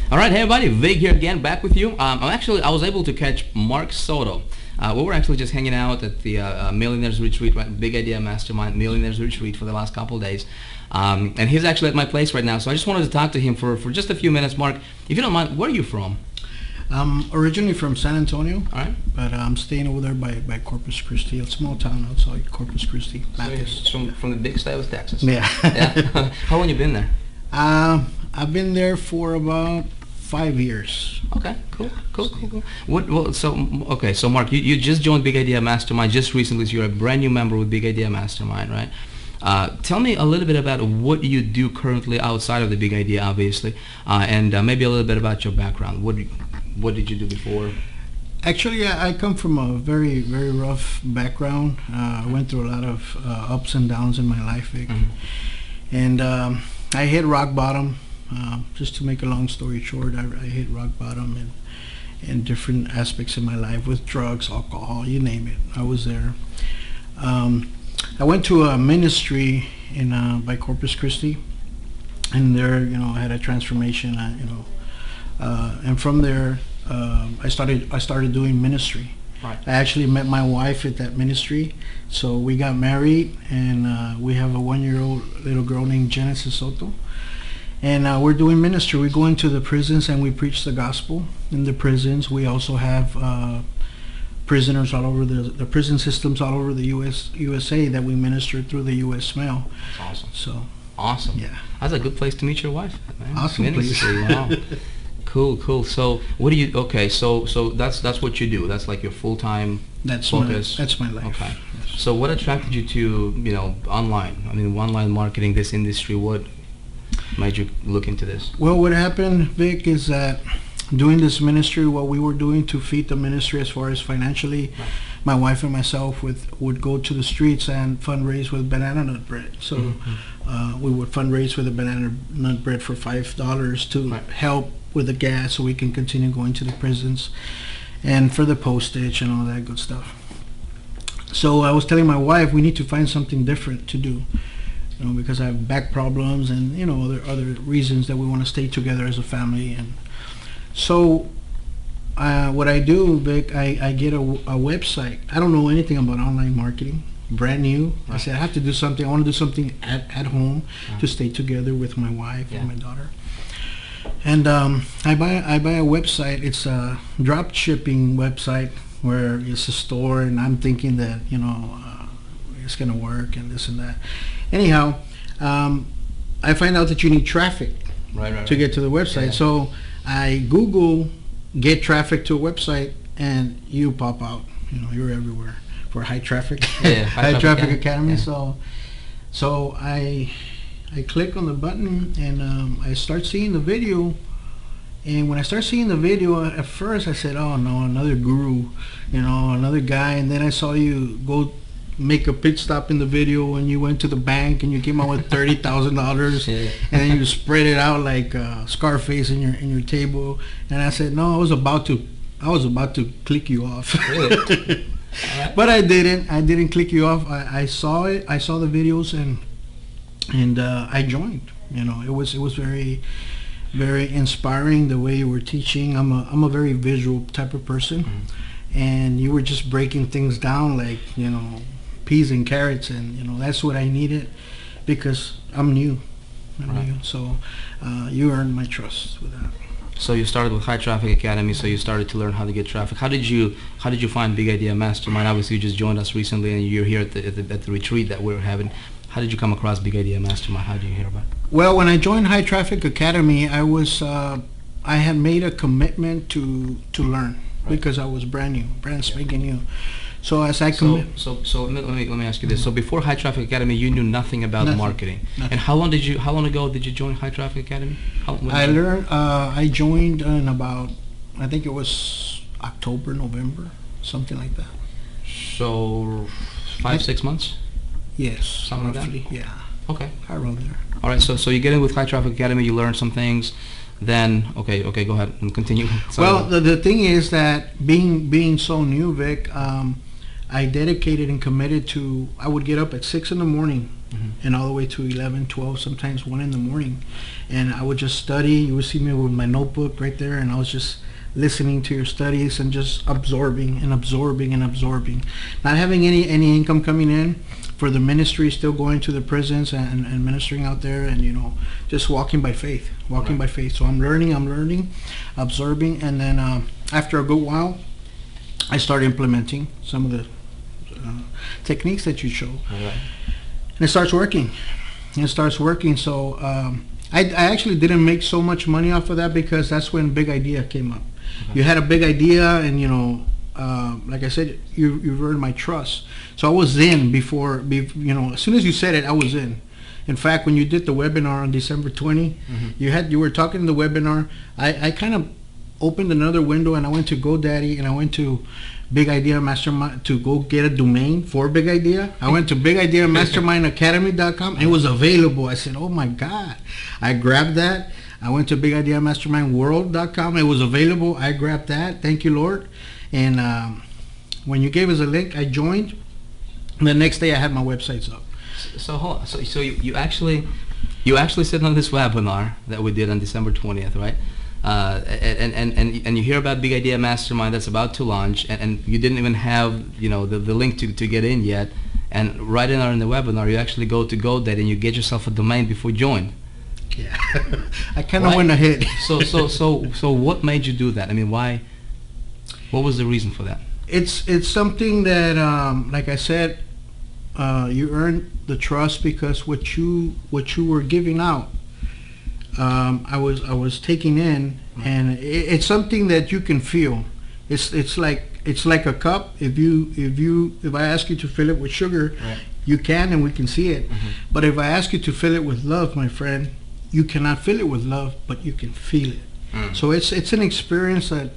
All right, hey everybody, Vig here again, back with you. I was able to catch Mark Soto. We were actually just hanging out at the Millionaires Retreat, right? Big Idea Mastermind Millionaires Retreat for the last couple of days. And he's actually at my place right now, so I just wanted to talk to him for just a few minutes. Mark, if you don't mind, where are you from? I'm originally from San Antonio, All right. but I'm staying over there by Corpus Christi, a small town outside Corpus Christi. So it's from the big state of Texas. Yeah. Yeah. How long you been there? I've been there for about 5 years. Okay, cool. So Mark, you just joined Big Idea Mastermind just recently, so you're a brand new member with Big Idea Mastermind, right? Tell me a little bit about what you do currently outside of the Big Idea, obviously, and maybe a little bit about your background. What did you do before? Actually, I come from a very, very rough background. I went through a lot of ups and downs in my life, Vic. And I hit rock bottom. Just to make a long story short, I hit rock bottom in different aspects of my life with drugs, alcohol, you name it. I was there. I went to a ministry by Corpus Christi, and there, I had a transformation. And from there, I started doing ministry. Right. I actually met my wife at that ministry, so we got married, and we have a 1-year-old little girl named Genesis Soto. And we're doing ministry. We go into the prisons and we preach the gospel in the prisons. We also have prisoners all over the prison systems all over the USA that we minister through the U.S. mail. That's awesome. So awesome. Yeah. That's a good place to meet your wife, man. Awesome Ministry, place. wow. Cool. So what do you? Okay, so that's what you do. That's like your full-time focus. That's my life. Okay. Yes. So what attracted you to online? I mean, online marketing, this industry. What made you look into this? Well, what happened, Vic, is that doing this ministry, what we were doing to feed the ministry as far as financially, right, my wife and myself would go to the streets and fundraise with banana nut bread. So we would fundraise with a banana nut bread for $5 to right, help with the gas so we can continue going to the prisons and for the postage and all that good stuff. So I was telling my wife we need to find something different to do, because I have back problems and other reasons that we want to stay together as a family. And so what I do, Vic, I get a website. I don't know anything about online marketing, brand new. Right. I said I have to do something. I want to do something at home Right, to stay together with my wife yeah, and my daughter. And I buy a website. It's a drop shipping website where it's a store, and I'm thinking that it's gonna work and this and that. Anyhow, I find out that you need traffic right, to get to the website. Yeah. So I Google get traffic to a website, and you pop out. You're everywhere for High Traffic, Yeah, High Traffic Academy. Yeah. So I click on the button, and I start seeing the video. And when I start seeing the video, at first I said, "Oh no, another guru, another guy." And then I saw you go make a pit stop in the video, and you went to the bank and you came out with $30,000, Yeah. and then you spread it out like Scarface in your table. And I said, no, I was about to click you off. Really? All right. But I didn't click you off. I saw it. I saw the videos, and I joined. It was very, very inspiring the way you were teaching. I'm a very visual type of person, and you were just breaking things down like peas and carrots, and that's what I needed because I'm new. Right. So you earned my trust with that. So you started with High Traffic Academy, so you started to learn how to get traffic. How did you find Big Idea Mastermind? Obviously you just joined us recently and you're here at the retreat that we're having. How did you come across Big Idea Mastermind? How did you hear about it? Well, when I joined High Traffic Academy, I had made a commitment to learn, right, because I was brand spanking new. So as I commit. So let me ask you this. So before High Traffic Academy, you knew nothing about marketing. Nothing. And how long ago did you join High Traffic Academy? I joined in about, I think it was October, November, something like that. So 5-6 months? Yes, Something like roughly. that? Yeah, Okay. around there. All right. So you get in with High Traffic Academy. You learn some things. Then okay, go ahead and continue. Sorry. Well, the thing is that being so new, Vic, I dedicated and committed to, I would get up at 6 in the morning and all the way to 11, 12, sometimes 1 in the morning. And I would just study. You would see me with my notebook right there, and I was just listening to your studies and just absorbing and absorbing and absorbing. Not having any income coming in for the ministry, still going to the prisons and ministering out there, and just walking by faith, by faith. So I'm learning, absorbing, and then after a good while, I started implementing some of the techniques that you show, and it starts working. So I actually didn't make so much money off of that, because that's when Big Idea came up. You had a big idea, and like I said, you've earned my trust. So I was in before, as soon as you said it, I was in. In fact, when you did the webinar on December 20, you were talking in the webinar. I kind of opened another window, and I went to GoDaddy, and I went to Big Idea Mastermind to go get a domain for Big Idea. I went to BigIdeaMastermindAcademy.com. It was available. I said, oh my God. I grabbed that. I went to BigIdeaMastermindWorld.com. It was available. I grabbed that. Thank you, Lord. And when you gave us a link, I joined. And the next day I had my websites up. So hold on. So you actually said on this webinar that we did on December 20th, right? And you hear about Big Idea Mastermind that's about to launch, and you didn't even have the link to get in yet. And right in the webinar, you actually go to GoDaddy and you get yourself a domain before you join. Yeah, I kind of went ahead. So what made you do that? I mean, why? What was the reason for that? It's something that, like I said, you earned the trust, because what you were giving out, I was taking in, and it's something that you can feel. It's like a cup. If I ask you to fill it with sugar, you can, and we can see it. But if I ask you to fill it with love, my friend, you cannot fill it with love, but you can feel it. So it's an experience that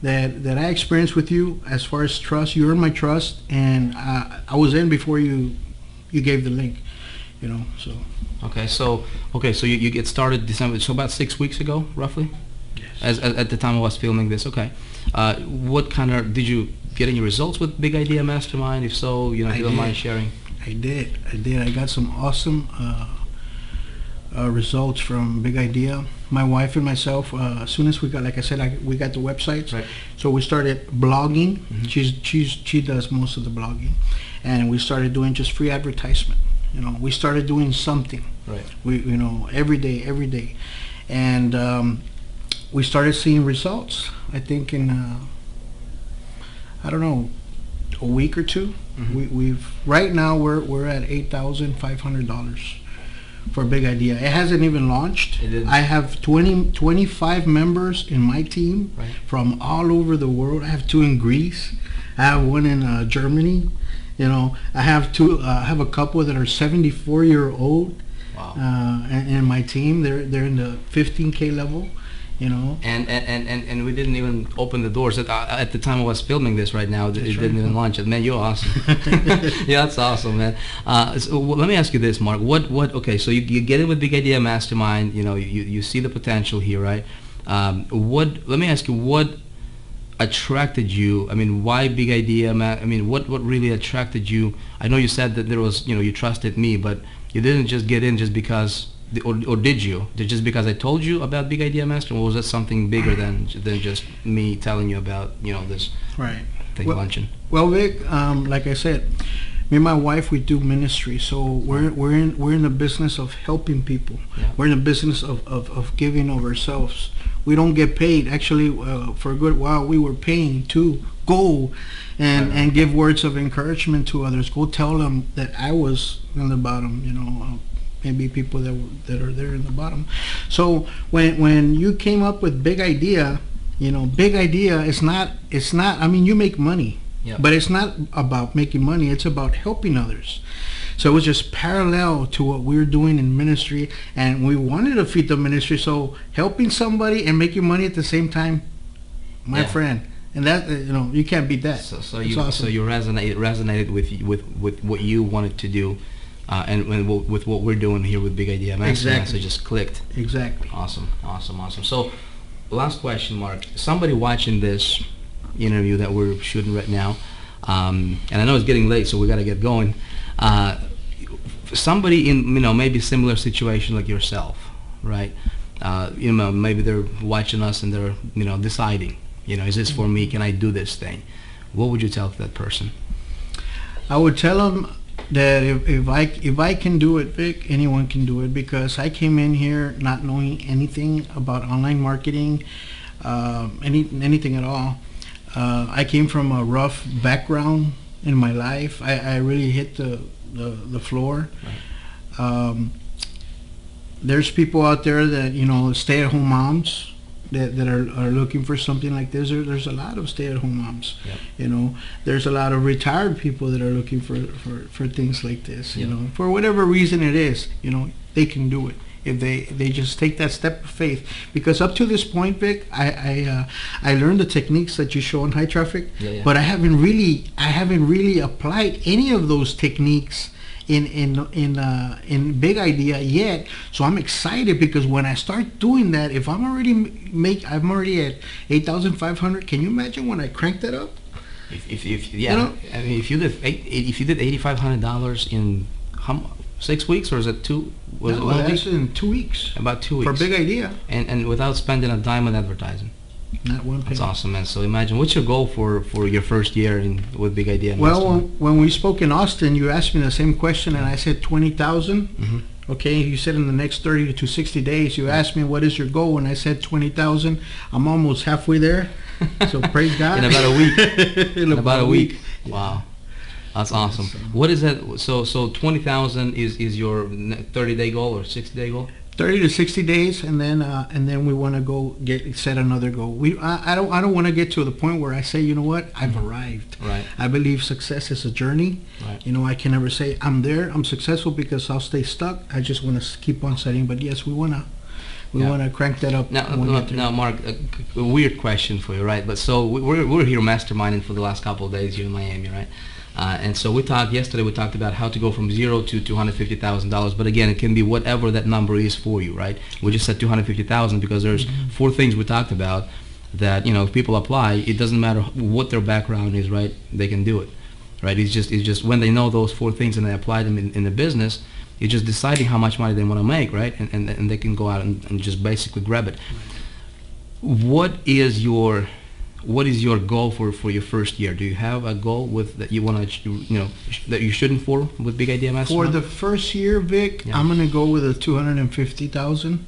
that I experienced with you as far as trust. You earned my trust, and I was in before you gave the link. So. Okay, so you get started December, so about 6 weeks ago, roughly. Yes. At the time I was filming this. Okay, what kind of did you get any results with Big Idea Mastermind? If so, if you don't mind sharing. I did. I got some awesome results from Big Idea. My wife and myself, as soon as we got, like I said, we got the websites. Right. So we started blogging. She does most of the blogging, and we started doing just free advertisement. We started doing something. Right. We every day, and we started seeing results. I think in I don't know, a week or two. We've right now we're at $8,500 for Big Idea. It hasn't even launched. I have 25 members in my team from all over the world. I have 2 in Greece. I have 1 in Germany. I have 2. I have a couple that are 74-year-old. Wow. In my team, they're in the 15K level. And we didn't even open the doors at the time I was filming this. Right now, it didn't even launch it. Man, you're awesome. Yeah, that's awesome, man. So let me ask you this, Mark. Okay, so you get in with Big Idea Mastermind. You see the potential here, right? Let me ask you, what attracted you? I mean, why Big Idea? I mean, what really attracted you? I know you said that there was, you trusted me, but you didn't just get in just because. Or did you? Just because I told you about Big Idea Master, or was that something bigger than just me telling you about this thing launching? Well, Vic, like I said, me and my wife, we do ministry, so we're in the business of helping people. Yeah. We're in the business of giving of ourselves. We don't get paid. Actually, for a good while, we were paying to go and give words of encouragement to others. Go tell them that I was in the bottom. Maybe people that are there in the bottom. So when you came up with Big Idea, Big Idea it's not. I mean, you make money, but it's not about making money. It's about helping others. So it was just parallel to what we're doing in ministry, and we wanted to feed the ministry. So helping somebody and making money at the same time, my friend. And that you can't beat that. So you resonated with what you wanted to do. And with what we're doing here with Big Idea Mastermind, so it just clicked. Exactly. Awesome. So, last question, Mark. Somebody watching this interview that we're shooting right now, And I know it's getting late, so we got to get going. Somebody in maybe similar situation like yourself, right? Maybe they're watching us and they're deciding, is this for me? Can I do this thing? What would you tell that person? I would tell them that if I can do it, Vic, anyone can do it, because I came in here not knowing anything about online marketing, anything at all. I came from a rough background in my life. I really hit the floor. Right. There's people out there that stay-at-home moms that are looking for something like this. There's a lot of stay-at-home moms. Yep. There's a lot of retired people that are looking for things like this. Yep. For whatever reason it is, they can do it if they just take that step of faith. Because up to this point, Vic, I learned the techniques that you show in High Traffic, but I haven't really applied any of those techniques in Big Idea yet. So I'm excited, because when I start doing that, if I'm already at 8,500. Can you imagine when I crank that up? If you did $8,500 in 6 weeks, or is it two? That's in 2 weeks. About 2 weeks for Big Idea, and without spending a dime on advertising. Not one penny. That's awesome, man. So imagine, what's your goal for your first year with Big Idea? Well, when we spoke in Austin, you asked me the same question, and I said 20,000. Mm-hmm. Okay, you said in the next 30 to 60 days. You asked me what is your goal, and I said 20,000. I'm almost halfway there. So praise God. In about a week. in about a week. Wow, that's awesome. What is that? So 20,000 is your 30-day goal or 60-day goal? 30 to 60 days, and then we want to go set another goal. I don't want to get to the point where I say, you know what, I've arrived. Right. I believe success is a journey. Right. I can never say I'm there, I'm successful, because I'll stay stuck. I just want to keep on setting. But yes, we want to crank that up. Now, Mark, a weird question for you, right? But so we're here masterminding for the last couple of days here in Miami, right? And so yesterday we talked about how to go from $0 to $250,000. But again, it can be whatever that number is for you, right? We just said $250,000 because there's 4 things we talked about that, if people apply, it doesn't matter what their background is, right? They can do it, right? It's just when they know those 4 things and they apply them in the business, it's just deciding how much money they want to make, right? And they can go out and just basically grab it. What is your goal for your first year? Do you have a goal that you want to, that you're shooting for with Big Idea Mastermind? For the first year, Vic, I'm gonna go with a 250,000.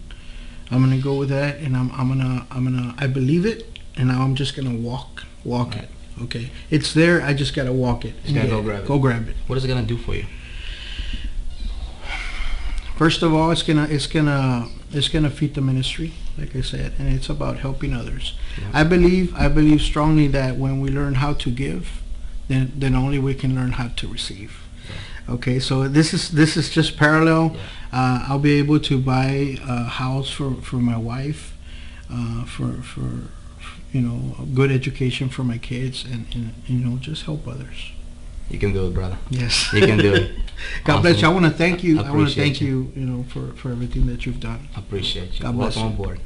I'm gonna go with that, and I believe it, and now I'm just gonna walk right. It. Okay, it's there. I just gotta walk it. Just gotta go grab it. What is it gonna do for you? First of all, it's gonna feed the ministry, like I said, and it's about helping others. Yeah. I believe strongly that when we learn how to give, then only we can learn how to receive. Yeah. Okay, so this is just parallel. Yeah. I'll be able to buy a house for my wife, for a good education for my kids, and just help others. You can do it, brother. Yes. You can do it. God bless you. I want to thank you. I want to thank you, for everything that you've done. I appreciate you. God bless you. Welcome on board.